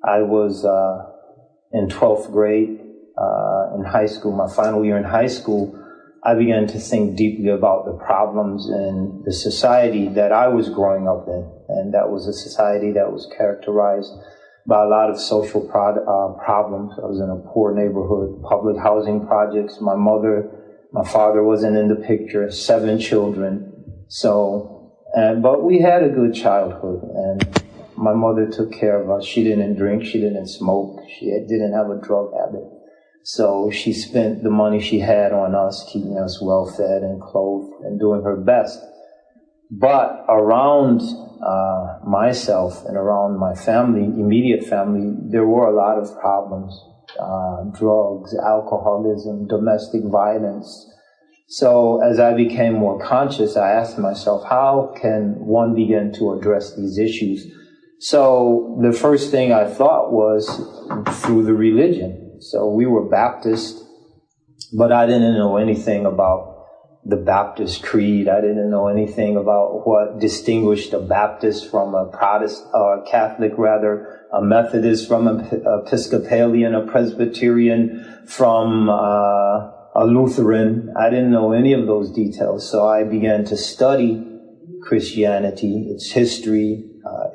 I was in 12th grade in high school, my final year in high school. I began to think deeply about the problems in the society that I was growing up in. And that was a society that was characterized by a lot of social problems. I was in a poor neighborhood, public housing projects. My father wasn't in the picture, 7 children. But we had a good childhood, and my mother took care of us. She didn't drink, she didn't smoke, she didn't have a drug habit. So she spent the money she had on us, keeping us well fed and clothed and doing her best. But around myself and around my family, immediate family, there were a lot of problems. Drugs, alcoholism, domestic violence. So as I became more conscious, I asked myself, how can one begin to address these issues? So the first thing I thought was through the religion. So we were Baptist, but I didn't know anything about the Baptist creed. I didn't know anything about what distinguished a Baptist from a Protestant, or Catholic rather, a Methodist from an Episcopalian, a Presbyterian from a Lutheran. I didn't know any of those details. So I began to study Christianity, its history,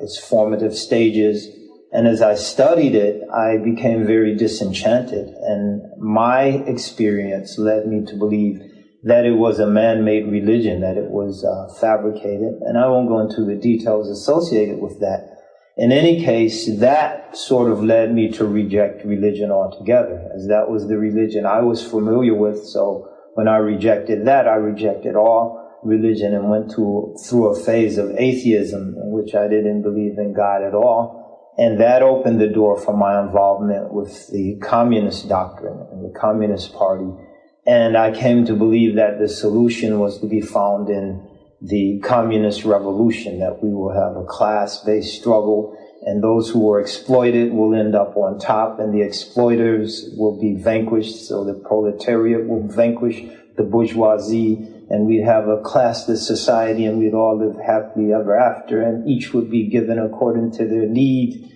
its formative stages. And as I studied it, I became very disenchanted. And my experience led me to believe that it was a man-made religion, that it was fabricated. And I won't go into the details associated with that. In any case, that sort of led me to reject religion altogether, as that was the religion I was familiar with. So when I rejected that, I rejected all religion and went through a phase of atheism in which I didn't believe in God at all. And that opened the door for my involvement with the communist doctrine and the Communist Party. And I came to believe that the solution was to be found in the communist revolution, that we will have a class-based struggle, and those who were exploited will end up on top, and the exploiters will be vanquished, so the proletariat will vanquish the bourgeoisie, and we'd have a classless society, and we'd all live happily ever after, and each would be given according to their need,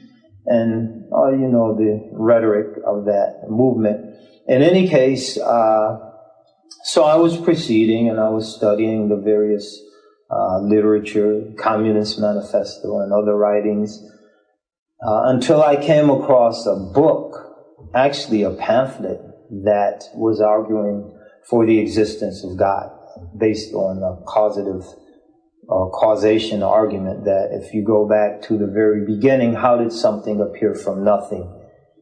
and the rhetoric of that movement. In any case, so I was proceeding, and I was studying the various literature, Communist Manifesto and other writings, until I came across a book, actually a pamphlet, that was arguing for the existence of God, based on a causation argument that if you go back to the very beginning, how did something appear from nothing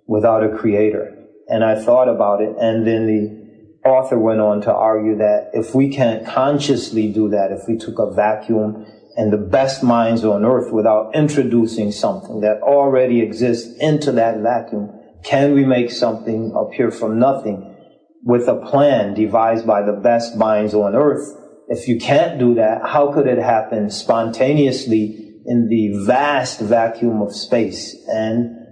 without a creator? And I thought about it, and then the author went on to argue that if we can't consciously do that, if we took a vacuum and the best minds on earth without introducing something that already exists into that vacuum, can we make something appear from nothing with a plan devised by the best minds on earth? If you can't do that, how could it happen spontaneously in the vast vacuum of space? And